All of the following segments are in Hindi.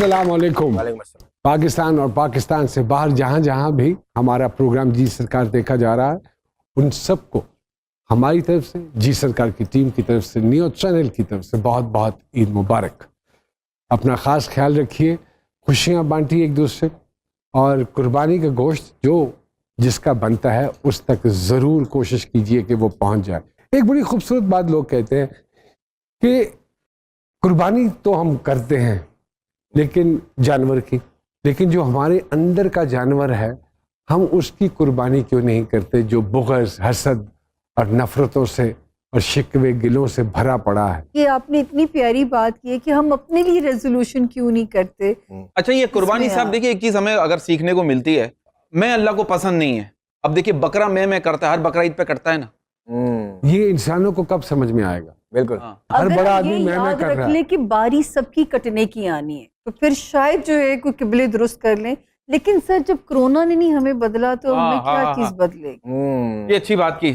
अस्सलाम वालेकुम। पाकिस्तान और पाकिस्तान से बाहर जहां जहां भी हमारा प्रोग्राम जी सरकार देखा जा रहा है, उन सबको हमारी तरफ से, जी सरकार की टीम की तरफ से, नियो चैनल की तरफ से बहुत बहुत ईद मुबारक। अपना ख़ास ख्याल रखिए, खुशियां बांटिए एक दूसरे, और कुर्बानी का गोश्त जो जिसका बनता है उस तक ज़रूर कोशिश कीजिए कि वो पहुंच जाए। एक बड़ी खूबसूरत बात लोग कहते हैं कि कुर्बानी तो हम करते हैं लेकिन जानवर की, लेकिन जो हमारे अंदर का जानवर है हम उसकी कुर्बानी क्यों नहीं करते, जो बुग़्ज़, हसद और नफ़रतों से और शिकवे गिलों से भरा पड़ा है। ये आपने इतनी प्यारी बात की है कि हम अपने लिए रेजोल्यूशन क्यों नहीं करते। अच्छा, ये कुर्बानी साहब देखिए एक चीज हमें अगर सीखने को मिलती है, मैं अल्लाह को पसंद नहीं है। अब देखिए बकरा मैं करता है, हर बकरा ईद पे करता है ना। ये इंसानों को कब समझ में आएगा? बिल्कुल। हर अगर बड़ा हम ये आदमी मैं याद कर रख रहा ले है। कि बारी सबकी कटने की आनी है तो फिर शायद जो है कोई किबले दुरुस्त कर लें, लेकिन सर जब कोरोना ने नहीं हमें बदला तो हमें क्या चीज बदलेगी। ये अच्छी बात की।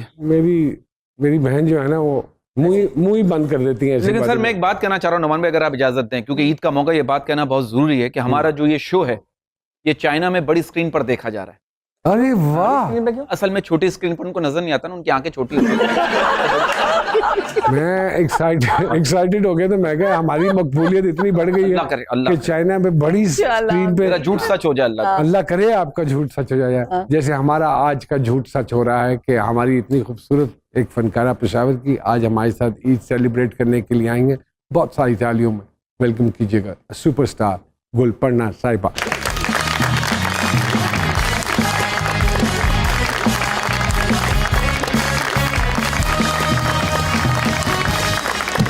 मेरी बहन जो है ना वो मुंह ही बंद कर देती है। लेकिन सर मैं एक बात कहना चाह रहा हूँ नमान भाई, अगर आप इजाजत दें, क्योंकि ईद का मौका ये बात कहना बहुत जरूरी है कि हमारा जो ये शो है ये चाइना में बड़ी स्क्रीन पर देखा जा रहा है। अरे वाह! असल में छोटी स्क्रीन पर उनको नजर नहीं आता ना, उनकी आंखें छोटी होती हैं। मैं एक्साइटेड हो गया तो मैं कहा हमारी मकबूलियत इतनी बढ़ गई अल्लाह है करे, अल्लाह कि चाइना में बड़ी स्क्रीन पे मेरा झूठ सच हो जाए अल्लाह। अल्लाह करे आपका झूठ सच हो जाए, जैसे हमारा आज का झूठ सच हो रहा है कि हमारी इतनी खूबसूरत एक फनकारा पेशावर की आज हमारे साथ ईद सेलिब्रेट करने के लिए आएंगे। बहुत सारी तालियों में वेलकम कीजिएगा सुपरस्टार गुलपर्णा साहिबा।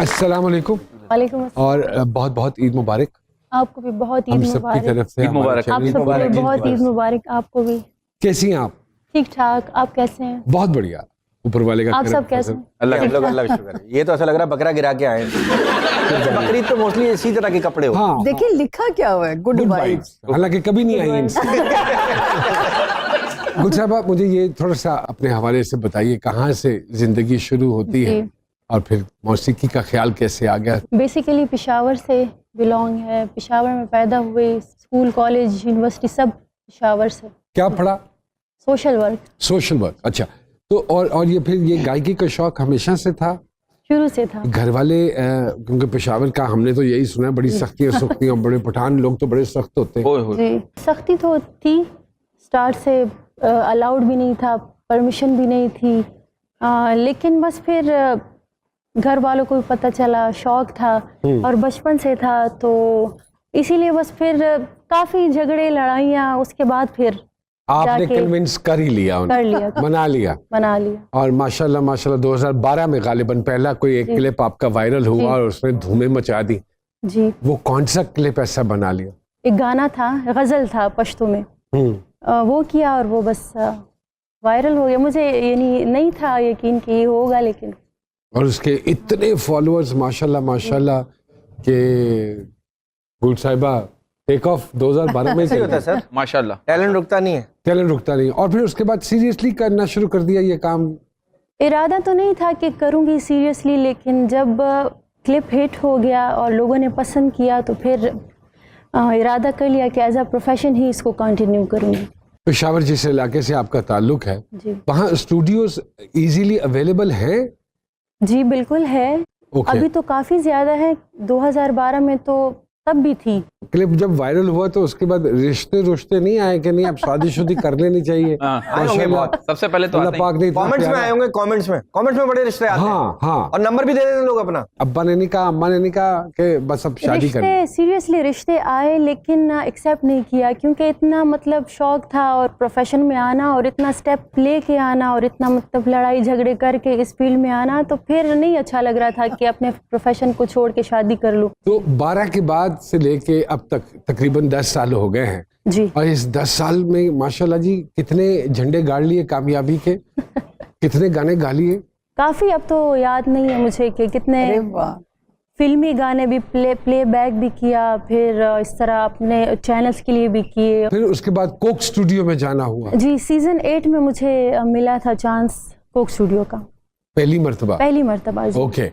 अस्सलाम वालेकुम। वालेकुम अस्सलाम। और बहुत बहुत ईद मुबारक। आपको भी बहुत ईद हम सबकी मुबारक। तरफ से ईद मुबारक। आप सबको भी बहुत ईद मुबारक। आपको भी। कैसी हैं आप? ठीक ठाक। आप कैसे हैं? बहुत बढ़िया, ऊपर वाले का आप करम सब कैसे फजल। हैं? अल्लाह का शुक्र है। ये तो ऐसा लग रहा है बकरा गिरा के आए हैं। बकरीद तो मोस्टली इसी तरह के कपड़े होते हैं। हाँ, देखिए लिखा क्या हुआ है, गुड गुड वाइब्स। वाइब्स। हालांकि कभी नहीं आई इनसे। गुल साहब आप मुझे ये थोड़ा सा अपने हवाले से बताइए, कहाँ से जिंदगी शुरू होती है जी। और फिर मौसीकी का ख्याल कैसे आ गया? बेसिकली पेशावर से बिलोंग है, पेशावर में पैदा हुए, स्कूल कॉलेज यूनिवर्सिटी सब पेशावर से। क्या पढ़ा? Social work social work. अच्छा, तो और ये फिर ये गायकी का शौक हमेशा से था? शुरू से था। घर वाले क्योंकि पेशावर का हमने तो यही सुना है बड़ी सख्तियां सख्तियां, बड़े पठान लोग तो बड़े सख्त होते हैं। ओए होए। जी, सख्ती तो थी, स्टार्ट से अलाउड भी नहीं था, परमिशन भी नहीं थी, लेकिन बस फिर घर वालों को भी पता चला, शौक था और बचपन से था, तो इसीलिए बस फिर काफ़ी झगड़े लड़ाइयाँ, उसके बाद फिर आपने जाके कन्विंस कर ही लिया उन्हें? कर लिया, मना लिया। बना लिया। और माशाल्लाह माशाल्लाह 2012 में गालिबन पहला कोई एक क्लिप आपका वायरल हुआ और उसने धूमें मचा दी। जी, वो कौन सा क्लिप ऐसा बना लिया? एक गाना था, गज़ल था पश्तो में, वो किया और वो बस वायरल हो गया। मुझे यानी नहीं था यकीन कि ये होगा, लेकिन और उसके इतने फॉलोअर्स माशाल्लाह माशाल्लाह के गुल साहिबा टेक ऑफ 2012 में ऐसे ही होता है सर, माशाल्लाह। टैलेंट रुकता नहीं है। टैलेंट रुकता नहीं। और फिर उसके बाद सीरियसली करना शुरू कर दिया ये काम? इरादा तो नहीं था कि करूँगी सीरियसली, लेकिन जब क्लिप हिट हो गया और लोगों ने पसंद किया तो फिर इरादा कर लिया कि एज अ प्रोफेशन ही इसको कंटिन्यू करूँगी। पेशावर जिस इलाके से आपका ताल्लुक है, जी वहाँ स्टूडियोज इजीली अवेलेबल हैं? जी बिल्कुल है। ओके। अभी तो काफ़ी ज़्यादा है, 2012 में तो तब भी थी। क्लिप जब वायरल हुआ तो उसके बाद रिश्ते नहीं आए कि नहीं अब शादी शुदी कर लेनी चाहिए? आए होंगे बहुत। सबसे पहले तो अल्लाह आते पाक ने इतना कमेंट्स में प्यारा- आए होंगे, कमेंट्स में बड़े रिश्ते आते हैं। हाँ हाँ, और नंबर भी दे देते हैं लोग अपना। अब्बा ने नहीं कहा, अम्मा ने नहीं कहा कि बस अब शादी करनी। रिश्ते सीरियसली रिश्ते आए, लेकिन एक्सेप्ट नहीं किया, क्योंकि इतना मतलब शौक था और प्रोफेशन में आना और इतना स्टेप लेके आना और इतना मतलब लड़ाई झगड़े करके इस फील्ड में आना, तो फिर नहीं अच्छा लग रहा था कि अपने प्रोफेशन को छोड़ के शादी कर लूँ। तो 12 के बाद से लेके अब तक तकरीबन 10 साल हो गए हैं, जी और इस 10 साल में माशाल्लाह जी कितने झंडे गाड़ लिए कामयाबी के, कितने गाने गा लिए? काफ़ी, अब तो याद नहीं है मुझे कि कितने। अरे वाह। फिल्मी गाने भी प्ले बैक भी किया, फिर इस तरह अपने चैनल्स के लिए भी किए। फिर उसके बाद कोक स्टूडियो में जाना हुआ जी, सीजन 8 में मुझे मिला था चांस कोक स्टूडियो का, पहली मर्तबा? पहली मर्तबा। जी ओके।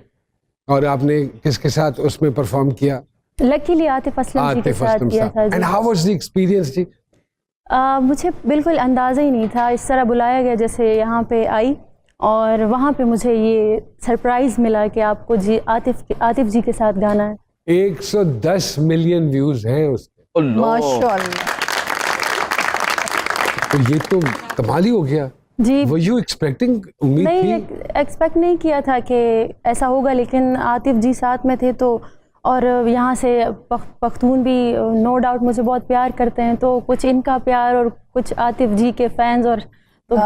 और आपने किसके साथ उसमें परफॉर्म किया? लकीली आतिफ असलम जी के आतिफ साथ असलम किया था साहब। जी। And how was the experience जी? मुझे बिल्कुल अंदाज़ा ही नहीं था, इस तरह बुलाया गया जैसे यहाँ पे आई और वहाँ पे मुझे ये सरप्राइज़ मिला कि आपको जी आतिफ जी के साथ गाना है। 110 मिलियन व्यूज हैं उसके, माशाल्लाह। तो ये तो कमाल ही हो गया। जी वर यू एक्सपेक्टिंग? उम्मीद नहीं, थी? एक्सपेक्ट नहीं किया था कि ऐसा होगा, लेकिन आतिफ जी साथ में थे तो, और यहाँ से पख्तून भी नो डाउट मुझे बहुत प्यार करते हैं, तो कुछ इनका प्यार और कुछ आतिफ जी के फैंस, और तो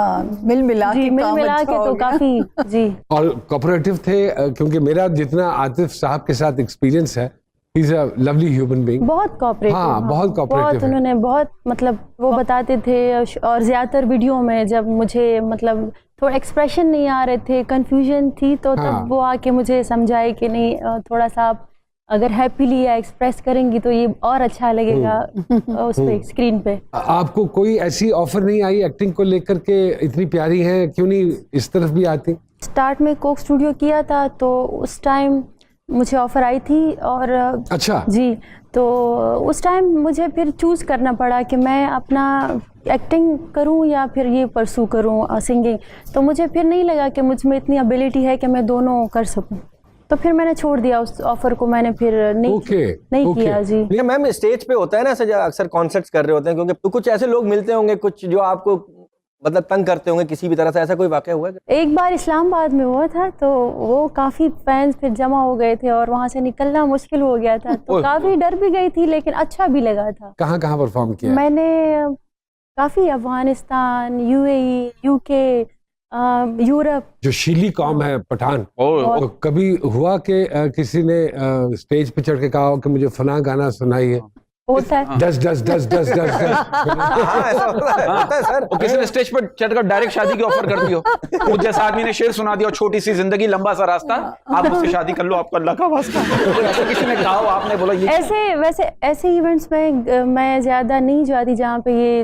मिल मिला जी के मिल काम मिला अच्छा के हो तो गया। काफ़ी जी। और कोऑपरेटिव थे, क्योंकि मेरा जितना आतिफ साहब के साथ एक्सपीरियंस है, he is a lovely human being. बहुत कोऑपरेटिव, हाँ, बहुत cooperative बहुत है। उन्होंने बहुत मतलब वो बताते थे, और ज़्यादातर वीडियो में जब मुझे मतलब थोड़ा एक्सप्रेशन नहीं आ रहे थे, कंफ्यूजन थी, तो हाँ। तब वो आके मुझे समझाए कि नहीं थोड़ा सा आप अगर हैप्पीली या एक्सप्रेस करेंगी तो ये और अच्छा लगेगा उस पे स्क्रीन पे। आपको कोई ऐसी ऑफर नहीं आई एक्टिंग को लेकर के, इतनी प्यारी हैं, क्यों नहीं इस तरफ भी आती? स्टार्ट में कोक स्टूडियो किया था तो उस टाइम मुझे ऑफर आई थी, और अच्छा, जी, तो उस टाइम मुझे फिर चूज़ करना पड़ा कि मैं अपना एक्टिंग करूं या फिर ये परसू करूं सिंगिंग। तो मुझे फिर नहीं लगा कि मुझ में इतनी एबिलिटी है कि मैं दोनों कर सकूं, तो फिर मैंने छोड़ दिया उस ऑफर को, मैंने फिर नहीं ओके। किया जी। लेकिन मैम स्टेज पे होता है ना, ऐसे जो अक्सर कॉन्सर्ट्स कर रहे होते हैं, क्योंकि तो कुछ ऐसे लोग मिलते होंगे कुछ जो आपको मतलब तंग करते होंगे किसी भी तरह से, ऐसा कोई वाकया हुआ है? एक बार इस्लामाबाद में हुआ था, तो वो काफ़ी फैंस फिर जमा हो गए थे और वहाँ से निकलना मुश्किल हो गया था, तो काफ़ी डर भी गई थी, लेकिन अच्छा भी लगा था। कहाँ कहाँ परफॉर्म किया? मैंने काफ़ी अफगानिस्तान, यूएई, यूके, यूरोप। जो शीली कौम है पठान, और तो कभी हुआ कि किसी ने स्टेज पे चढ़ के कहा हो कि मुझे फलां गाना सुनाइए? होता है। दस दस दस दस दस दस। हाँ, ऐसा होता है सर। और किसी ने स्टेज पर चढ़कर डायरेक्ट शादी की ऑफर कर दी हो, मुझ जैसा आदमी ने शेर सुना दिया, छोटी सी जिंदगी लंबा सा रास्ता, आप मुझसे शादी कर लो, आपको अल्लाह का वास्ता, तो ऐसा किसी ने कहा हो, आपने बोला ये ऐसे इवेंट्स में मैं ज्यादा नहीं जाती जहाँ पे ये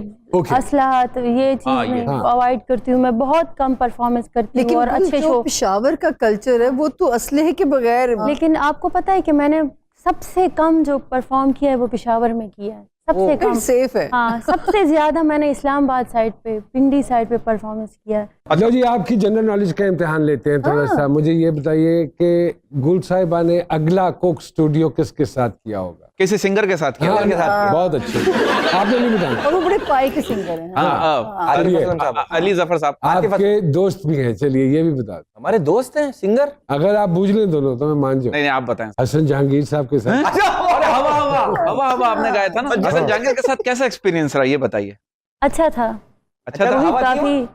असलाहत ये चीज मैं अवॉइड करती हूँ। मैं बहुत कम परफॉर्मेंस करती हूँ और अच्छे शो। पेशावर का कल्चर है वो तो असलहे के बगैर। लेकिन आपको पता है कि मैंने सबसे कम जो परफॉर्म किया है वो पेशावर में किया है, सबसे कम। सेफ है। हाँ, सबसे ज्यादा मैंने इस्लामाबाद साइड पे, पिंडी साइड पे परफॉर्मेंस किया है। अच्छा जी, आपकी जनरल नॉलेज का इम्तिहान लेते हैं थोड़ा सा। मुझे ये बताइए कि गुल साहिबा ने अगला कोक स्टूडियो किसके साथ किया होगा? किसी सिंगर के साथ किया? हाँ, के साथ। बहुत अच्छे, आपने नहीं बताया। और वो बड़े पाई के सिंगर हैं। अली जफर साहब आपके दोस्त भी हैं, चलिए ये भी बता दो। हमारे दोस्त हैं सिंगर। अगर आप बूझ लें दोनों तो मैं मान जाऊँ। नहीं, आप बताएं। हसन जहांगीर साहब के साथ। अरे हवा आपने गाया था ना, हसन जहांगीर के साथ कैसा एक्सपीरियंस रहा, ये बताइए। अच्छा था। अच्छा था। काफी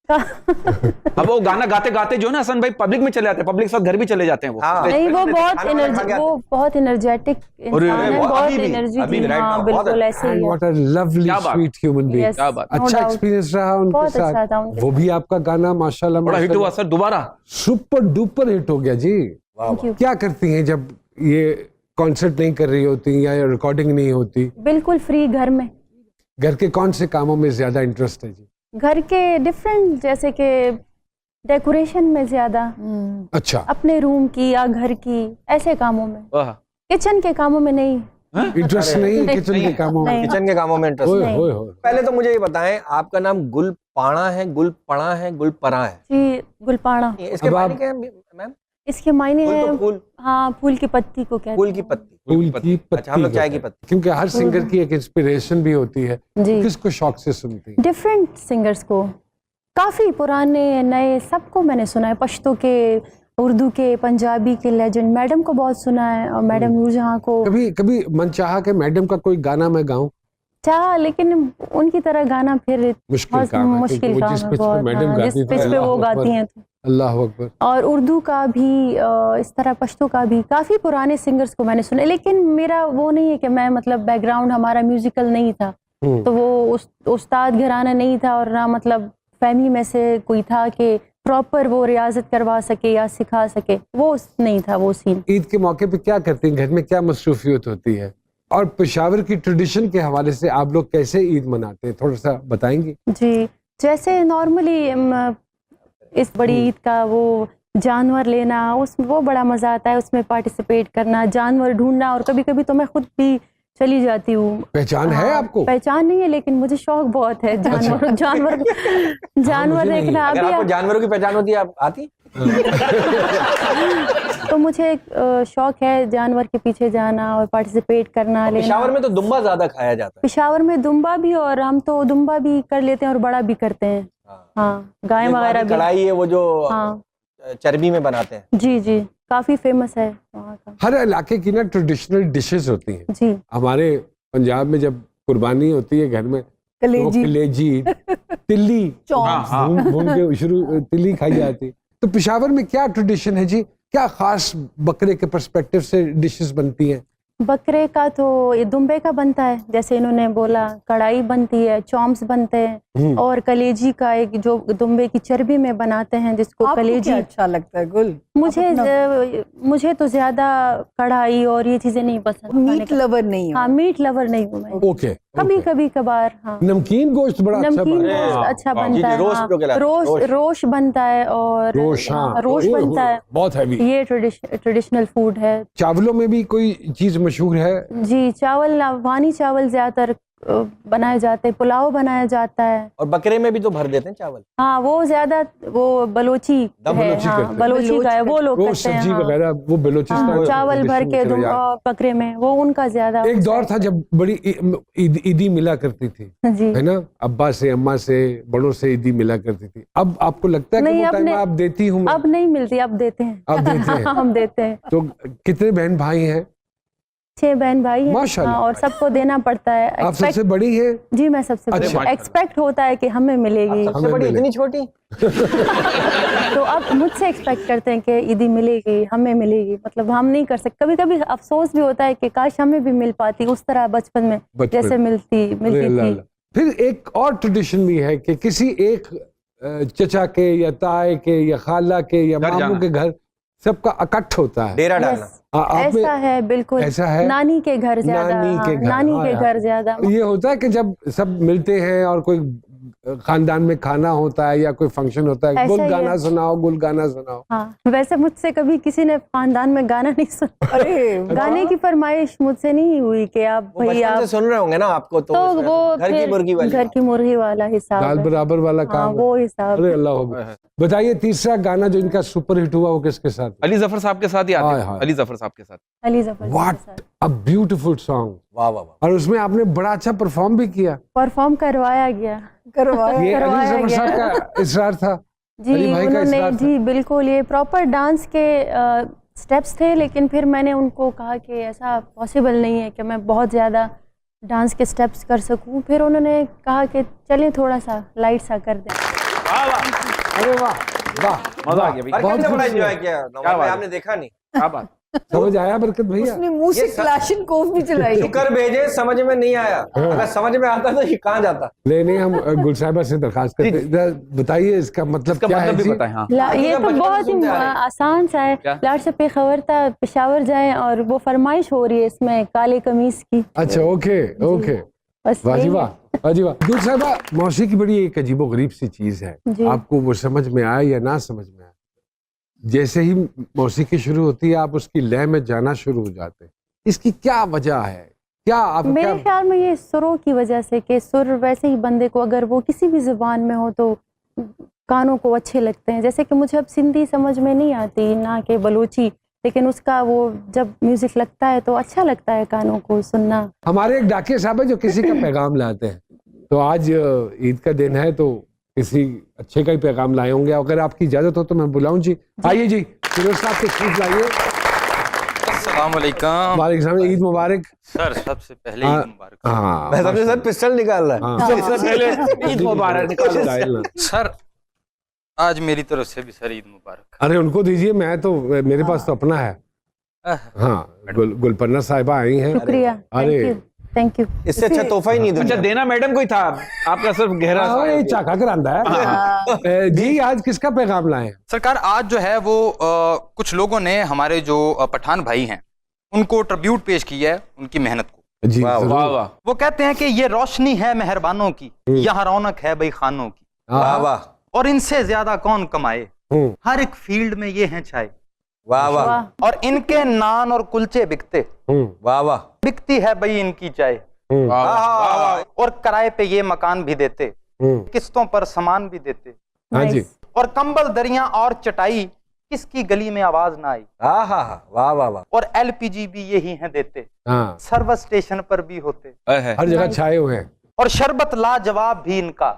अब वो गाना गाते गाते जो ना हसन भाई पब्लिक में चले जाते हैं, पब्लिक के साथ घर भी चले जाते हैं वो। नहीं, वो बहुत एनर्जेटिक इंसान है, बहुत एनर्जी थी। हाँ, बिल्कुल ऐसे ही। What a lovely sweet human being। क्या बात। अच्छा एक्सपीरियंस रहा उनके बहुत अच्छा साथ। था उनके वो भी आपका गाना माशाल्लाह बड़ा हिट हुआ सर, दोबारा सुपर डुपर हिट हो गया जी। क्या करती हैं जब ये कॉन्सर्ट नहीं कर रही होती या रिकॉर्डिंग नहीं होती? बिल्कुल फ्री घर में। घर के कौन से कामों में ज्यादा इंटरेस्ट है जी? घर के डिफरेंट, जैसे कि डेकोरेशन में ज्यादा, अच्छा, अपने रूम की या घर की ऐसे कामों में। किचन के कामों में नहीं इंटरेस्ट नहीं है किचन के कामों में। किचन के कामों में इंटरेस्ट नहीं। पहले तो मुझे ये बताएं, आपका नाम गुलपाणा है, गुलपणा है, गुलपरा है? जी, गुलपाणा। इसके मायने क्या है मैम? इसके मायने है फूल। हाँ, फूल की पत्ती को कहते हैं। फूल की पत्ती। फूल की पत्ती। अच्छा, हम लोग चाय की पत्ती। क्योंकि हर सिंगर की एक इंस्पिरेशन भी होती है। किसको शौक से सुनती है? डिफरेंट सिंगर्स को, काफी पुराने नए सबको मैंने सुना है। पश्तो के, उर्दू के, पंजाबी के लेजेंड मैडम को बहुत सुना है, और मैडम नूरजहां को। कभी मन चाहा कि मैडम का कोई गाना मैं गाऊं? चाहा, लेकिन उनकी तरह गाना फिर मुश्किल काम है। मुश्किल काम है बहुत। जिस पिच पे वो गाती हैं। अल्लाह अकबर। और उर्दू का भी इस तरह, पश्तो का भी काफ़ी पुराने सिंगर्स को मैंने सुना, लेकिन मेरा वो नहीं है कि मैं मतलब बैकग्राउंड हमारा म्यूजिकल नहीं था, तो वो उस्ताद घराना नहीं था, और ना मतलब फैमिली में से कोई था कि प्रॉपर वो रियाजत करवा सके या सिखा सके, वो नहीं था वो सीन। ईद के मौके पे क्या करती हैं? घर में क्या मसरूफियत होती है? और पेशावर की ट्रेडिशन के हवाले से आप लोग कैसे ईद मनाते हैं, थोड़ा सा बताएंगे? जी, जैसे नॉर्मली इस बड़ी ईद का वो जानवर लेना, उस वो बड़ा मज़ा आता है उसमें पार्टिसिपेट करना, जानवर ढूंढना। और कभी कभी तो मैं खुद भी चली जाती हूँ। पहचान है आपको? पहचान नहीं है लेकिन मुझे शौक बहुत है जानवर जानवर मुझे नहीं देखना। अगर अभी आपको जानवरों की पहचान होती है, आप आती? तो मुझे एक शौक है जानवर के पीछे जाना और पार्टिसिपेट करना, लेना। पेशावर में तो दुम्बा ज्यादा खाया जाता है। पेशावर में दुम्बा भी, और हम तो दुम्बा भी कर लेते हैं और बड़ा भी करते हैं। हाँ, गाय वगैरह भी। कढ़ाई है वो जो हाँ चर्बी में बनाते हैं। जी जी, काफी फेमस है वहाँ का। हर इलाके की ना ट्रेडिशनल डिशेस होती हैं। जी, हमारे पंजाब में जब कुर्बानी होती है घर में, तो वो कलेजी, कलेजी, तिल्ली चौंस। भून के शुरू तिल्ली खाई जाती। तो पेशावर में क्या ट्रेडिशन है जी? क्या खास बकरे के पर्सपेक्टिव से डिशेस बनती हैं? बकरे का तो ये दुम्बे का बनता है, जैसे इन्होंने बोला, कढ़ाई बनती है, चॉम्स बनते हैं, और कलेजी का एक जो दुम्बे की चर्बी में बनाते हैं जिसको आपको कलेजी। क्या अच्छा लगता है गुल? मुझे तो ज्यादा कढ़ाई और ये चीजें नहीं पसंद। मीट लवर नहीं हो? हाँ, मीट लवर नहीं हूँ मैं। ओके, कभी कभी कभार। हाँ, नमकीन गोश्त बड़ा अच्छा नमकीन बनता है। रोस्ट अच्छा वाह, बनता है। रोस्ट हाँ, जो कहलाता है, रोस्ट रोस्ट बनता है, और रोश, हाँ, रोश बनता है। बहुत हैवी। ये ट्रेडिशनल फूड है। चावलों में भी कोई चीज मशहूर है? जी, चावल, अफगानी चावल ज्यादातर बनाए जाते हैं, पुलाव बनाया जाता है। और बकरे में भी तो भर देते हैं चावल। हाँ, वो ज्यादा वो बलोची दम है। बलोची हाँ, करते हैं। बलोची का है, वो लोग वो करते हैं। सब्जी हाँ, वगैरह वो बलोचिस्तान हाँ, में चावल भर के tradition चला जाता बकरे में, वो उनका ज्यादा। है। एक दौर था जब बड़ी ईदी मिला करती थी, जी, है ना? अब्बा से, अम्मा से, बड़ों से ईदी मिला करती थी। अब आपको लगता है कि नहीं, वो अब टाइम नहीं- आप देती हूँ मैं? अब नहीं मिलती, अब देते हैं। अब देते हैं। हम देते हैं। तो कितने बहन भाई हैं? 6 बहन भाई हैं। माशाल्लाह। हाँ, और सबको देना पड़ता है। आप सबसे बड़ी हैं? जी, मैं सबसे बड़ी। अच्छा। एक्सपेक्ट होता है कि हमें मिलेगी, सबसे हमें बड़ी मिले। इतनी छोटी? तो अब मुझसे एक्सपेक्ट करते हैं कि ईदी मिलेगी, हमें मिलेगी। मतलब हम नहीं कर सकते। कभी कभी अफसोस भी होता है कि काश हमें भी मिल पाती उस तरह बचपन में बचपन। जैसे मिलती अरे अल्लाह थी। अल्लाह। फिर एक और ट्रेडिशन भी है कि किसी एक चचा के या ताए के या खाला के या घर मामू जाना। के घर सबका इकट्ठ होता है। डेरा डालना। Yes, आप में ऐसा है, बिल्कुल। ऐसा है? नानी के घर ज्यादा। नानी के घर, नानी हाँ के यार। घर ज्यादा। ये होता है कि जब सब मिलते हैं और कोई खानदान में खाना होता है या कोई फंक्शन होता है, ऐसा गुल ही गाना है। सुनाओ, गुल गाना सुनाओ। हाँ, वैसे मुझसे कभी किसी ने खानदान में गाना नहीं सुना। अरे गाने की फरमाइश मुझसे नहीं हुई कि आप वो भाई बचपन आप। से सुन रहे होंगे ना आपको, तो तो इस वजह वो से घर की फिर मुर्गी वाली घर की मुर्गी वाला हिसाब दाल है। बराबर वाला हाँ, काम है। वो हिसाब। अरे अल्लाह हो। बताइए, तीसरा गाना जो इनका सुपर हिट हुआ वो किसके साथ? अली जफर साहब के साथ ही आते हाय, हैं। हाय। अली जफर साहब के साथ। अली जफर के व्हाट साथ अ ब्यूटीफुल सॉन्ग। वाह वाह वाह। और उसमें आपने बड़ा अच्छा परफॉर्म भी किया। परफॉर्म करवाया गया। करवाया। ये अली करवाया जफर गया। साहब का इसरार था। जी, अली भाई का उन्होंने, इसरार था। जी बिल्कुल, ये प्रॉपर डांस के स्टेप्स थे, लेकिन फिर मैंने उनको कहा कि ऐसा पॉसिबल नहीं है कि मैं बहुत ज़्यादा डांस के स्टेप्स कर सकूं। फिर उन्होंने कहा कि चलें थोड़ा सा लाइट सा कर दें। अरे वाह वाह, मजा आ गया भाई। और बहुत कैसे बड़ा खूबसूरत। एंजॉय किया क्या नौमान भाई, बात है। आपने देखा नहीं? क्या बात। समझ आया बरकत भैया? उसने मुंह से ये सब- क्लाशनकोव भी चलाई। शुक्र भेजे, समझ में नहीं आया। अगर समझ में आता तो ये कहाँ जाता? नहीं, हम गुल साहिबा से दरखास्त करते हैं, जरा बताइए इसका मतलब इसका क्या मतलब है भी जी? बताएं। हाँ, ये तो तो बचपन बहुत से ही सुनते आ रहे हैं। आसान सा है। क्या? लाट से खबर था पेशावर जाएं, और वो फरमाइश हो रही है इसमें काले कमीज की। अच्छा, ओके ओके, बस वाह जी यही है। वाह, वाह जी वाह। गुल साहिबा, मौसीकी बड़ी एक अजीबो गरीब सी चीज है। जी। आपको वो समझ में आए या ना समझ में आए, जैसे ही मौसीकी शुरू होती है आप उसकी लय में जाना शुरू हो जाते हैं। इसकी क्या वजह है? क्या आप मेरे क्या ख्याल में ये सुरों की वजह से, कि सुर वैसे ही बंदे को अगर वो किसी भी जुबान में हो तो कानों को अच्छे लगते हैं। जैसे कि मुझे अब सिंधी समझ में नहीं आती, ना कि बलूची, लेकिन उसका वो जब म्यूजिक लगता है तो अच्छा लगता है कानों को सुनना। हमारे एक डाकिया साहब है जो किसी का पैगाम लाते हैं, तो आज ईद का दिन है तो किसी अच्छे का ही पैगाम लाए होंगे। अगर आपकी इजाजत हो तो मैं बुलाऊं जी। आइए जी, फिरोज साहब के चीज लाइए। अस्सलाम वालेकुम। वालेकुम सलाम, ईद मुबारक। सर सबसे पहले हाँ, ईद मुबारक। हाँ, मैं सबसे सर पिस्टल निकाल रहा है। हाँ। सबसे पहले ईद मुबारक निकालो। निकालो। सर आज मेरी तरफ से भी सर ईद मुबारक। अरे उनको दीजिए, मैं तो, मेरे पास तो अपना है। हाँ, गुलपन्ना साहिबा आई हैं। शुक्रिया, अरे थैंक यू। इससे अच्छा तोहफा ही नहीं अच्छा, दूंगा। देना मैडम को ही था, आपका सिर्फ गहरा सा ये है। चाका करांदा है। जी, आज किसका पैगाम लाए हैं? सरकार आज जो है वो कुछ लोगों ने हमारे जो पठान भाई हैं उनको ट्रिब्यूट पेश किया है उनकी मेहनत को। जी वाह, जरूर। वाह वाह। वो कहते हैं कि ये रोशनी है मेहरबानों की, यहाँ रौनक है भाई खानों की, वाह वाह। और इनसे ज्यादा कौन कमाए, हर एक फील्ड में ये हैं छाए, वाह वाह वाह और इनके नान और कुलचे बिकते, वाह वाह बिकती है भाई इनकी चाय, और किराए पे ये मकान भी देते, किस्तों पर सामान भी देते, हाँ जी। nice. और कंबल दरिया और चटाई किसकी गली में आवाज ना आई, हाँ हाँ हाँ वाह वाह वाह और एलपीजी भी यही हैं देते, हाँ, सर्विस स्टेशन पर भी होते, हर जगह छाए हुए हैं। और शरबत लाजवाब भी इनका,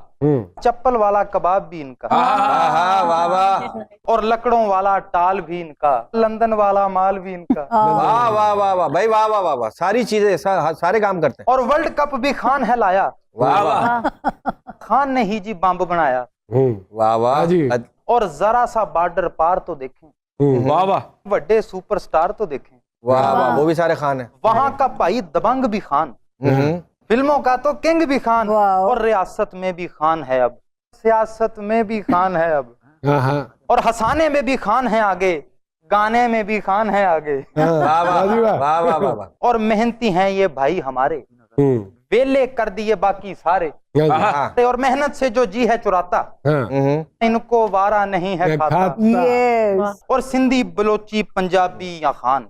चप्पल वाला कबाब भी इनका, हाँ वाह वाह और लकड़ों वाला टाल भी इनका, लंदन वाला माल भी इनका, वाह वाह वाह वाह भाई वाह वाह वाह वाह सारी चीजें सारे काम करते हैं। और वर्ल्ड कप भी खान है लाया, वाह वाह खान ने ही जी बम बनाया, वाह वाह हाँ जी। और जरा सा बॉर्डर पार तो देखें, वाह वाह बड़े सुपरस्टार तो देखें, वाह वाह वो भी सारे खान है। वहां का भाई दबंग भी खान, फिल्मों का तो किंग भी खान, वाह। और रियासत में भी खान है अब, सियासत में भी खान है अब, हाँ हाँ और हंसाने में भी खान है आगे, गाने में भी खान है आगे, वाह वाह वाह वाह वाह वाह और मेहनती हैं ये भाई हमारे, वेले कर दिए बाकी सारे, हाँ और मेहनत से जो जी है चुराता, इनको वारा नहीं है खाता, यस और सिंधी बलोची पंजाबी या खान,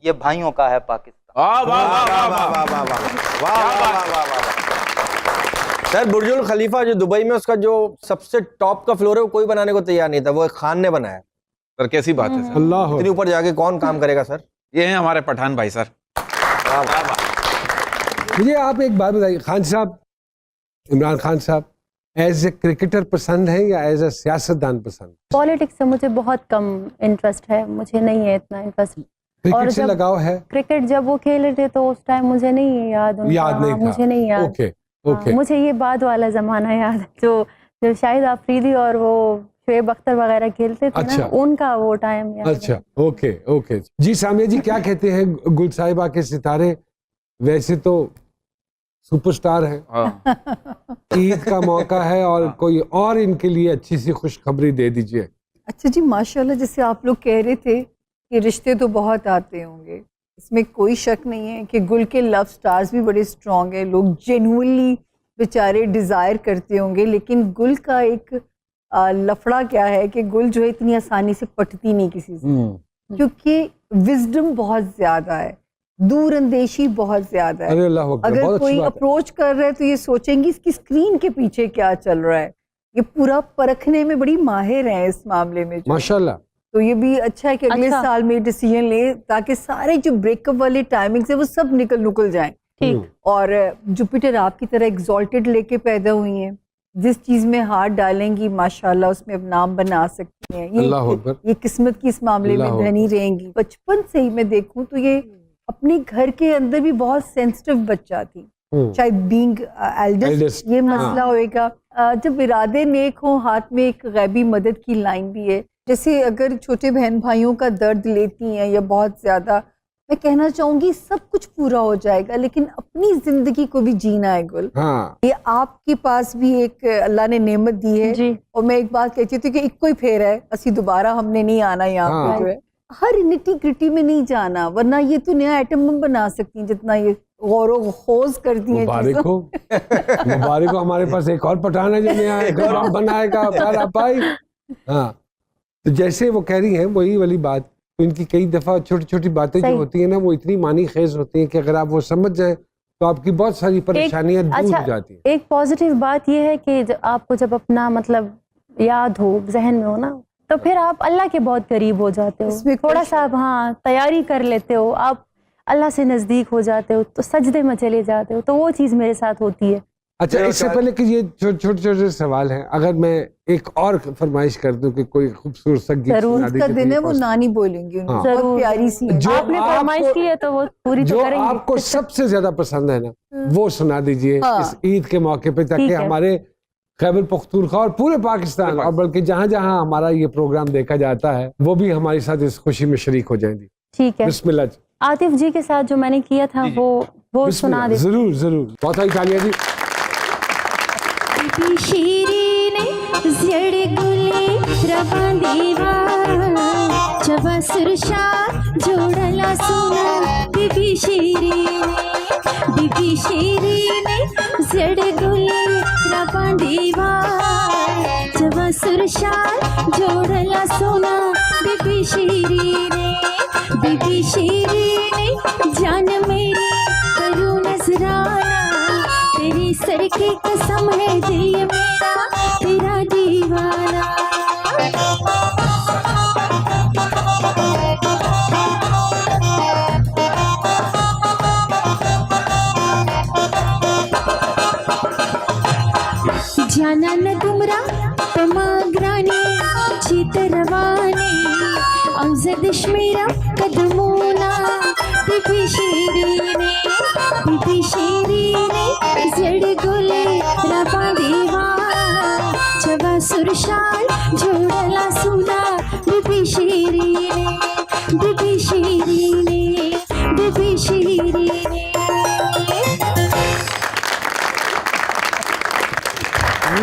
ये भाइयों का है पाकिस्तान। वाह वाह वाह वाह वाह वाह वाह वाह वाह वाह वाह वाह। सर बुर्जुल खलीफा जो दुबई में उसका जो सबसे टॉप का फ्लोर है वो कोई बनाने को तैयार नहीं था, वो एक खान ने बनाया। सर कैसी बात है सर, अल्लाह इतनी ऊपर जाके कौन काम करेगा सर। ये हैं हमारे पठान भाई सर। मुझे आप एक बात बताइए, खान साहब, इमरान खान साहब एज ए क्रिकेटर पसंद है या एज ए सियासतदान पसंद? पॉलिटिक्स से मुझे बहुत कम इंटरेस्ट है, मुझे नहीं है इतना इंटरेस्ट। क्रिकेट से जब- लगाव है? क्रिकेट जब वो खेल रहे थे तो उस टाइम मुझे नहीं याद उनका, याद नहीं था, मुझे नहीं याद। ओके हाँ, ओके। मुझे ये बाद वाला जमाना याद है जो शाहिद आफरीदी और वो शुएब अख्तर वगैरह खेलते थे अच्छा। ना, उनका वो टाइम याद है। अच्छा ओके ओके जी। सामिया जी क्या कहते हैं गुल साहिबा के सितारे? वैसे तो सुपरस्टार है, ईद का मौका है और कोई और इनके लिए अच्छी सी खुशखबरी दे दीजिए। अच्छा जी, माशाल्लाह, जैसे आप लोग कह रहे थे कि रिश्ते तो बहुत आते होंगे, इसमें कोई शक नहीं है कि गुल के लव स्टार्स भी बड़े स्ट्रॉन्ग हैं, लोग जेन्युइनली बेचारे डिज़ायर करते होंगे, लेकिन गुल का एक लफड़ा क्या है कि गुल जो है इतनी आसानी से पटती नहीं किसी से, क्योंकि विजडम बहुत ज़्यादा है, दूर अंदेशी बहुत ज़्यादा है। अरे अल्लाह अकबर, अगर बहुत अच्छी कोई बात है। अप्रोच कर रहा है तो ये सोचेंगे इसकी स्क्रीन के पीछे क्या चल रहा है, ये पूरा परखने में बड़ी माहिर है इस मामले में जो। माशाल्लाह। तो ये भी अच्छा है कि अगले अच्छा। साल में डिसीजन ले ताकि सारे जो ब्रेकअप वाले टाइमिंग्स है वो सब निकल जाएं। ठीक। और जुपिटर आपकी तरह एग्जॉल्टेड लेके पैदा हुई हैं, जिस चीज में हाथ डालेंगी माशाल्लाह उसमें अब नाम बना सकती हैं। अल्लाह अकबर। ये किस्मत की इस मामले में अल्लाह धनी रहेंगी। बचपन से ही मैं देखूं तो ये अपने घर के अंदर भी बहुत सेंसिटिव बच्चा थी, शायद बीइंग Eldest, एल्डेस्ट ये मसला होएगा। जब इरादे नेक हो, हाथ में एक गैबी मदद की लाइन भी है, जैसे अगर छोटे बहन भाइयों का दर्द लेती हैं या बहुत ज्यादा, मैं कहना चाहूंगी सब कुछ पूरा हो जाएगा, लेकिन अपनी जिंदगी को भी जीना है गुल। हाँ ये आपके पास भी एक अल्लाह ने नेमत दी है। जी। और मैं एक बात कहती थी कि एक कोई फेर है, असी दोबारा हमने नहीं आना यहाँ हाँ। पे जो है, हर निटी ग्रिटी में नहीं जाना, वरना ये तो नया एटम बम बना सकती हैं जितना ये गौर खोज करती हैं मुबारक चीज़ों। हो, मुबारक हो, हमारे पास एक और पठान है जो नया गौरव बनाएगा प्यारा भाई। हाँ, तो जैसे वो कह रही हैं वही वाली बात, तो इनकी कई दफा छोटी छोटी बातें जो सही। होती है ना वो इतनी मानी खेज होती हैं कि अगर आप वो समझ जाएं तो आपकी बहुत सारी परेशानियां दूर अच्छा, हो जाती हैं। एक पॉजिटिव बात यह है कि आपको जब अपना मतलब याद हो, जहन में हो ना, तो फिर आप अल्लाह के बहुत करीब हो जाते इसमें हो। थोड़ा कोई सा हाँ तैयारी कर लेते हो, आप अल्लाह से नज़दीक हो जाते हो, तो सजदे में चले जाते हो, तो वो चीज़ मेरे साथ होती है। अच्छा, इससे पहले कि ये छोटे छोटे सवाल हैं, अगर मैं एक और फरमाइश कर दूं कि कोई खूबसूरत सा गीत जरूर सुना उसका दीजिए दिन है, तो वो ये नानी बोलेंगी उनको, हाँ। बहुत जरूर। प्यारी सी है। जो आपने फरमाइश आपको- की है तो वो पूरी जो तो करेंगे। आपको सबसे ज्यादा पसंद है ना वो सुना दीजिए हाँ। इस ईद के मौके पे, ताकि ठीक है। हमारे खैबर पख्तूनख्वा और पूरे पाकिस्तान और बल्कि जहाँ जहाँ हमारा ये प्रोग्राम देखा जाता है वो भी हमारे साथ इस खुशी में शरीक हो जाएंगी। ठीक है। बिस्मिल्लाह जी। आतिफ जी के साथ जो मैंने किया था वो सुना बिस्मिल्लाह, दे। जरूर जरूर, बहुत सारी तालियां जी। शिरीने जड़ गुले रवा देवा जवा सुरशा जोड़ला सुना बीबी शिरीने जड़ गुले रवा देवा जवा सुरशाल जोड़ला सोना बीबी शीरी ने जान मेरी करूँ नजराना तेरी सर की कसम है दिल मेरा तेरा दीवाना जाना न तुमरा तमाग्रानी चित रवानी अमजदिश मेरा कदमोना बीबी शीरी ने जड़ गुले रबा देवा चबा सुरशाल जोड़ला सुना बीबी शीरी ने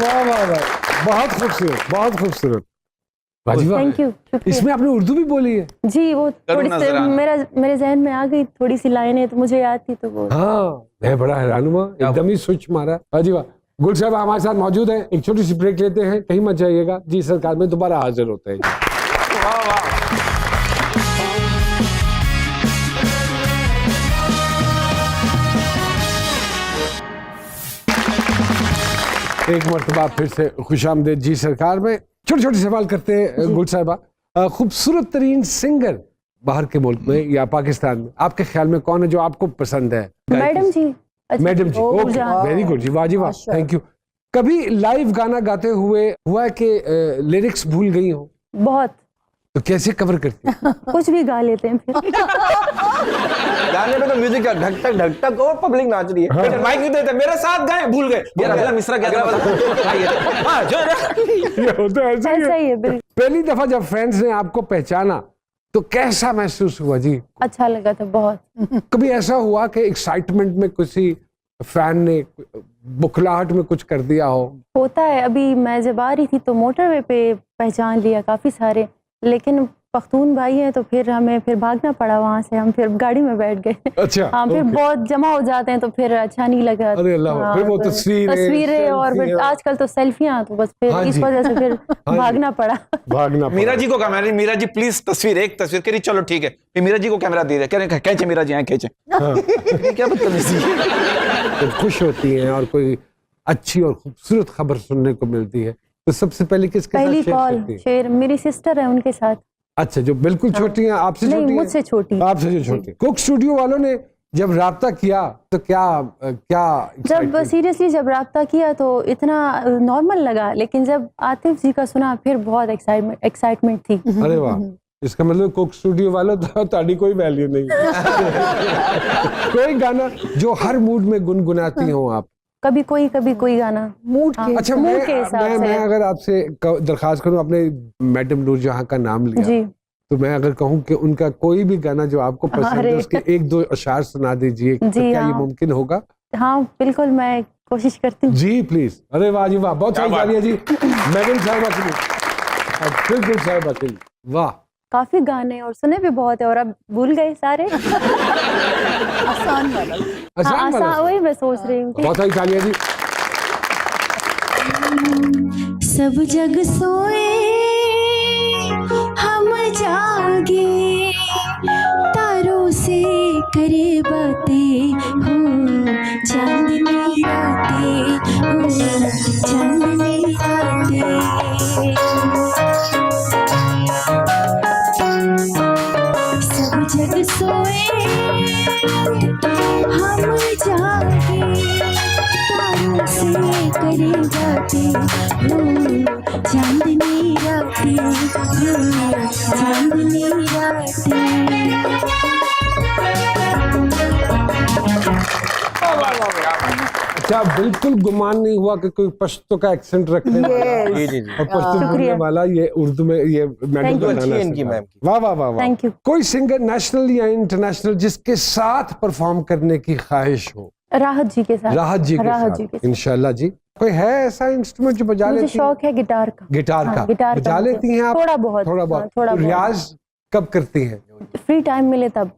वाह वाह वाह, बहुत खूबसूरत, बहुत खूबसूरत। वाजिबा, थैंक यू, इसमें आपने उर्दू भी बोली है? जी, वो थोड़ी सी मेरे जहन में आ गई थोड़ी सी लाइनें, तो मुझे याद थी तो वो। हाँ, मैं बड़ा हैरान हुआ, एकदम ही स्विच मारा। वाजिबा, गुल साहब हमारे साथ मौजूद हैं, एक छोटी सी ब्रेक लेते हैं, कहीं मत जाइएगा। जी सरकार में दोबारा हाजिर होते हैं। एक मरतबा फिर से खुशामदीद जी सरकार में। छोटे छोटे सवाल करते हैं गुल साहिबा। खूबसूरत तरीन सिंगर बाहर के मुल्क में या पाकिस्तान में आपके ख्याल में कौन है जो आपको पसंद है? मैडम जी। मैडम जी, ओके, वेरी गुड जी, वाजिबा, थैंक यू। कभी लाइव गाना गाते हुए हुआ है कि लिरिक्स भूल गई हो? बहुत। तो कैसे कवर करती हैं? कुछ भी गा लेते हैं फिर। गाने में तो म्यूजिक का ढक टक और पब्लिक नाच रही है। फिर माइक नहीं देते, मेरे साथ गाए, भूल गए यार, अगला मिसरा क्या था? ये होता है, ऐसा ऐसा ही है बिल्कुल। पहली दफा जब फ्रेंड्स ने आपको पहचाना तो कैसा महसूस हुआ जी? अच्छा लगा था बहुत। कभी ऐसा हुआ कि एक्साइटमेंट में किसी फैन ने बुखलाहट में कुछ कर दिया हो? होता है। अभी मैं जब आ रही थी तो मोटरवे पे पहचान लिया काफी सारे, लेकिन पख्तून भाई हैं तो फिर हमें फिर भागना पड़ा वहां से। हम फिर गाड़ी में बैठ गए। अच्छा, हाँ, फिर बहुत जमा हो जाते हैं तो फिर अच्छा नहीं लगा। अरे अल्लाह, हाँ, फिर वो तो तस्वीरें और फिर आजकल तो सेल्फियां, तो बस फिर हाँ इस जी। वजह से फिर भागना पड़ा। भागना मीरा जी को कैमरा, मीरा जी प्लीज तस्वीर, एक तस्वीर कह रही, चलो ठीक है, फिर मीरा जी को कैमरा दे दे, कह रहे खींचे मीरा जी, खींचे। क्या बदतमीजी है। जब खुश होती हैं और कोई अच्छी और खूबसूरत खबर सुनने को मिलती है तो सबसे पहले किसके पहली साथ शेयर कॉल करती हैं? शेयर मेरी सिस्टर है उनके साथ। अच्छा, जो बिल्कुल छोटी हैं, आपसे नहीं, छोटी हैं? मुझसे छोटी। आपसे जो छोटी। कुक स्टूडियो वालों ने जब राब्ता किया तो क्या जब excitement? सीरियसली जब राब्ता किया तो इतना नॉर्मल लगा, लेकिन जब आतिफ जी का सुना फिर बहुत एक्साइटमेंट थी। अरे वाह, इसका मतलब कुक स्टूडियो वालों तो ताड़ी कोई वैल्यू नहीं। कोई गाना जो हर मूड में गुनगुनाती हो आप? कभी कोई गाना मूड के अच्छा, मूड के हिसाब से। मैं अगर आपसे दरखास्त करूं, आपने मैडम नूरजहां का नाम लिया जी। तो मैं अगर कहूं कि उनका कोई भी गाना जो आपको पसंद है अरे। उसके एक दो अशार सुना दीजिए, तो जी, क्या ये हाँ। मुमकिन होगा? हाँ बिल्कुल, मैं कोशिश करती हूँ। जी प्लीज। अरे वाह जी वाह, बहुत सारी तालियां जी मैडम साहिबा के लिए। बिल्कुल साहिबा के लिए, वाह। काफी गाने और सुने भी बहुत है और अब भूल गए सारे। आसान वाला। आसान वाला। वही मैं सोच रही हूँ। बहुत सारी तालियां जी। सब जग सोए हम जागे तारों से करे बातें हो चांदनी रातें हो चांदनी रातें सब जग सोए हम जागे तारों से करे बातें हो चांदनी रातें हो चांदनी रातें। अच्छा, बिल्कुल गुमान नहीं हुआ कि कोई पश्तो का एक्सेंट रखने वाला जी जी जी। और पश्तो बोलने शुक्रिया। वाला ये उर्दू में ये मैडम Thank का you। गाना अच्छी है इनकी सिखा। मैम की। वाह वाह वाह वाह। Thank you। कोई सिंगर नेशनल या इंटरनेशनल जिसके साथ परफॉर्म करने की ख्वाहिश हो? राहत जी के साथ। राहत जी के राहत जी साथ, के साथ। इंशाल्लाह जी। कोई है ऐसा इंस्ट्रूमेंट जो बजा मुझे लेती हैं? शौक है गिटार का। गिटार हाँ, का गिटार का बजा मुझे लेती हैं आप? थोड़ा बहुत। थोड़ा हाँ, बहुत। थोड़ा बहुत। रियाज कब करती हैं? फ्री टाइम मिले तब।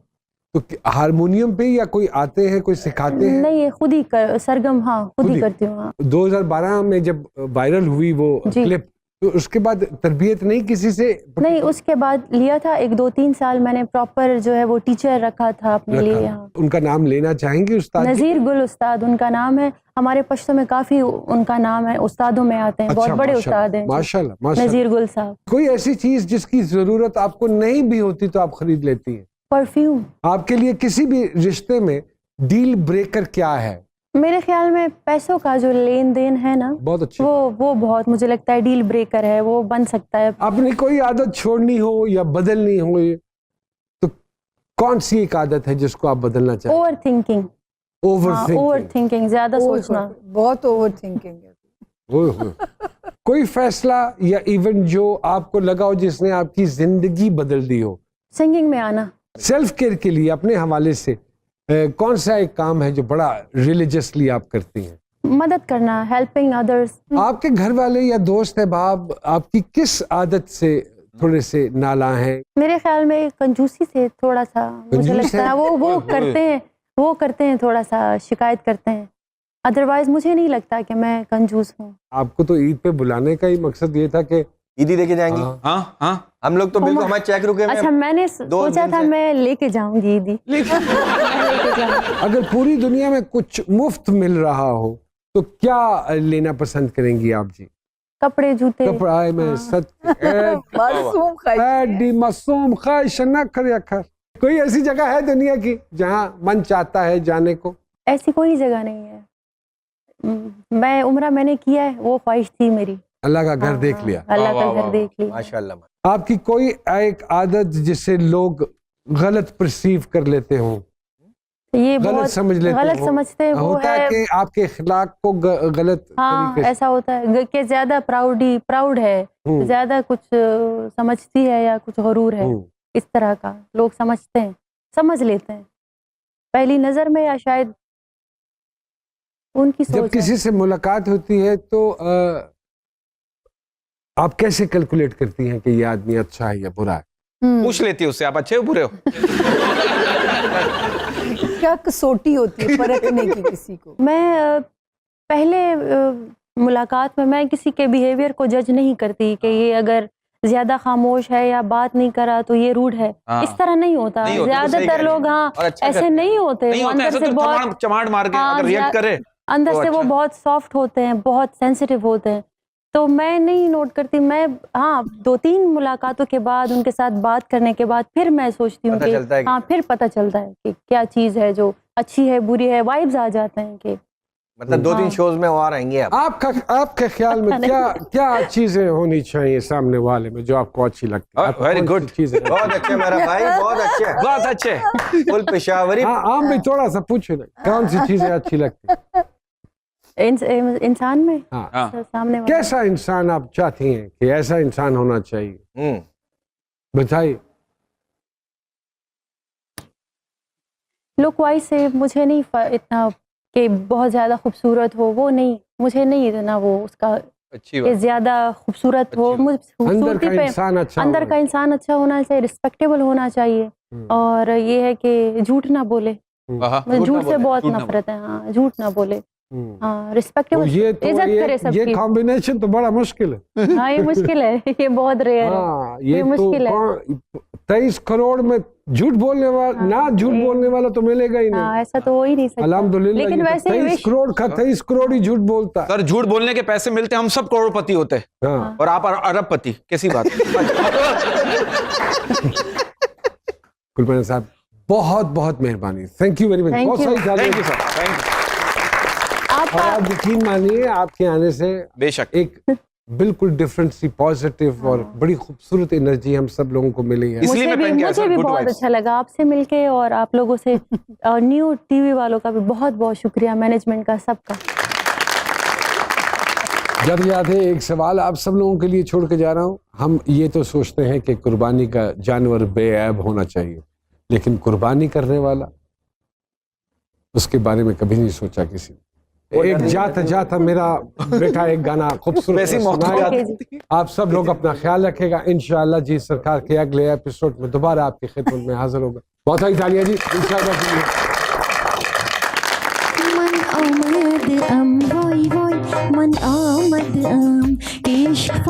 तो हारमोनियम पे या कोई आते हैं, कोई सिखाते हैं? नहीं, ये खुद ही सरगम, हाँ खुद ही करती हूँ। हाँ 2012 में जब वायरल हुई वो जी। क्लिप तो उसके बाद तरबियत नहीं किसी से नहीं, उसके बाद लिया था 1-2-3 साल मैंने प्रॉपर जो है वो टीचर रखा था अपने लिए रखा? यहाँ। उनका नाम लेना चाहेंगे उस्ताद जी? नज़ीर गुल उस्ताद उनका नाम है, हमारे पश्तो में काफी उनका नाम है, उस्तादों में आते हैं, बहुत अच्छा, बड़े माशाल्लाह, उस्ताद हैं माशाल्लाह माशाल्लाह। नज़ीर गुल साहब। कोई ऐसी चीज जिसकी जरूरत आपको नहीं भी होती तो आप खरीद लेती हैं? परफ्यूम आपके लिए किसी भी रिश्ते में डील ब्रेकर क्या है? मेरे ख्याल में पैसों का जो लेन देन है ना, बहुत अच्छी वो बहुत मुझे लगता है डील ब्रेकर है, वो बन सकता है। अपनी कोई आदत छोड़नी हो या बदलनी हो तो कौन सी एक आदत है जिसको आप बदलना चाहते हैं? ओवर थिंकिंग, ओवर थिंकिंग, ज्यादा सोचना। बहुत ओवर थिंकिंग है। ओए होए। कोई फैसला या इवेंट जो आपको लगा हो जिसने आपकी जिंदगी बदल दी हो? सिंगिंग में आना। सेल्फ केयर के लिए अपने हवाले से कौन सा एक काम है जो बड़ा रिलीजियसली आप करती हैं? मदद करना, हेल्पिंग अदर्स। आपके घर वाले या दोस्त अहबाब आपकी किस आदत से थोड़े से नाला हैं? मेरे ख्याल में कंजूसी से थोड़ा सा मुझे कंजूस लगता है? है वो करते हैं थोड़ा सा शिकायत करते हैं, अदरवाइज मुझे नहीं लगता कि मैं कंजूस हूँ। आपको तो ईद पे बुलाने का ही मकसद ये था कि ईदी देके जाएंगी। हाँ। हाँ हाँ हम लोग तो बिल्कुल हमारे चेक रुके हुए हैं। अच्छा, मैंने सोचा दिन था से। मैं लेके जाऊंगी ईदी। अगर पूरी दुनिया में कुछ मुफ्त मिल रहा हो तो क्या लेना पसंद करेंगी आप जी? कपड़े, जूते। कपड़ा में सच मासूम ख्वाहिश। मासूम ख्वाहिश न करे अखर। कोई ऐसी जगह है दुनिया की जहाँ मन चाहता है जाने को? ऐसी कोई जगह नहीं है। मैं उम्रा मैंने किया है, वो ख्वाहिश थी मेरी। अल्लाह का घर देख लिया। अल्लाह का घर देख लिया। माशाल्लाह। आपकी कोई एक आदत जिसे लोग गलत परसीव कर लेते हो, ये गलत बहुत समझ लेते गलत हो? समझते हैं, वो होता है है। कि आपके अखलाक को गलत हाँ, तरीके से ऐसा होता है कि ज्यादा प्राउड है, ज्यादा कुछ समझती है या कुछ गरूर है, इस तरह का लोग समझते हैं, समझ लेते हैं पहली नजर में, या शायद उनकी जब सोच है। किसी से मुलाकात होती है तो आप कैसे कैलकुलेट करती हैं कि ये आदमी अच्छा है या बुरा है? पूछ लेती है उससे, आप अच्छे हो बुरे हो? क्या कसौटी होती है परखने की किसी को? मैं पहले मुलाकात में मैं किसी के बिहेवियर को जज नहीं करती कि ये अगर ज्यादा खामोश है या बात नहीं करा तो ये रूड है। हाँ। इस तरह नहीं होता। नहीं होता, तो सही कह ज्यादातर रही लोग हाँ और अच्छा ऐसे करते नहीं होते। नहीं वो होता अंदर ऐसा, से तो बहुत चमाड़ मार के हाँ, अगर रिएक्ट करे अंदर तो से वो अच्छा। बहुत सॉफ्ट होते हैं, बहुत सेंसिटिव होते हैं, तो मैं नहीं नोट करती। मैं हाँ 2-3 मुलाकातों के बाद उनके साथ बात करने के बाद फिर मैं सोचती हूँ पता कि चलता है कि- हाँ फिर पता चलता है कि क्या चीज़ है जो अच्छी है बुरी है, वाइब्स आ जाते हैं कि मतलब 2-3 शोज में और आएंगे आप। आपके ख्याल में क्या चीजें होनी चाहिए सामने वाले में जो आपको अच्छी लगती है? आपको वेरी कौन सी गुड। चीजें? बहुत अच्छे मेरा भाई, बहुत अच्छे। बहुत अच्छे। फुल पेशावरी। हाँ, आप भी थोड़ा सा पूछे ना, कौन सी चीजें अच्छी लगती है? इंसान में हाँ। सामने वाला। कैसा इंसान आप चाहती हैं कि ऐसा इंसान होना चाहिए? बताइए। लुक वाइज से मुझे नहीं इतना कि बहुत ज्यादा खूबसूरत हो, वो नहीं, मुझे नहीं इतना वो उसका अच्छी कि बात। ज्यादा खूबसूरत हो। अच्छी मुझे अंदर खूबसूरती का पे इंसान अच्छा अंदर होना का इंसान अच्छा होना चाहिए, रिस्पेक्टेबल होना चाहिए, और ये है कि झूठ ना बोले। हाँ, मुझे झूठ से बहुत झूठ ना नफरत है। हाँ, झूठ ना बोले। हाँ, तो रिस्पेक्टेबल, इज्जत करे ये सबकी। कॉम्बिनेशन तो बड़ा मुश्किल है। हाँ, ये मुश्किल है, ये बहुत रेयर है। हाँ, ये मुश्किल है। 23 करोड़ में झूठ बोलने वाला हाँ, ना झूठ ये- बोलने वाला तो मिलेगा ही हाँ, नहीं। ऐसा तो हो ही नहीं सकता। अल्हम्दुलिल्लाह, लेकिन वैसे ही 23 विश करोड़ का 23 करोड़ ही झूठ बोलता है। सर झूठ बोलने के पैसे मिलते हम सब करोड़पति होते हैं, हाँ। और आप अरबपति, कैसी बात? कुलपना साहब बहुत बहुत मेहरबानी, thank you very much. Thank बहुत you. सारी थैंक यू तालियां। Sir, thank you. और आप यकीन मानिए आपके आने से बेशक। एक बिल्कुल डिफरेंट सी पॉजिटिव और बड़ी खूबसूरत एनर्जी हम सब लोगों को मिली है। इसलिए मैं पहन के आया मुझे सर, भी good बहुत vibes। अच्छा लगा आपसे मिलके, और आप लोगों से न्यू टीवी वालों का भी बहुत बहुत शुक्रिया, मैनेजमेंट का, सबका। जब याद है एक सवाल आप सब लोगों के लिए छोड़ के जा रहा हूँ। हम ये तो सोचते हैं कि कुर्बानी का जानवर बेऐब होना चाहिए, लेकिन कुर्बानी करने वाला, उसके बारे में कभी नहीं सोचा किसी ने। एक जाता जाता मेरा बेटा एक गाना खूबसूरत वैसी मौत सुनाएगा। ओके जी। आप सब लोग अपना ख्याल रखेगा। इंशाअल्लाह जी सरकार के अगले एपिसोड में दोबारा आपकी खिदमत में हाजिर होगा। बहुत सारी तालियां जी, इंशाअल्लाह जी। मन आमद वॉय वॉय मन आमद इश्क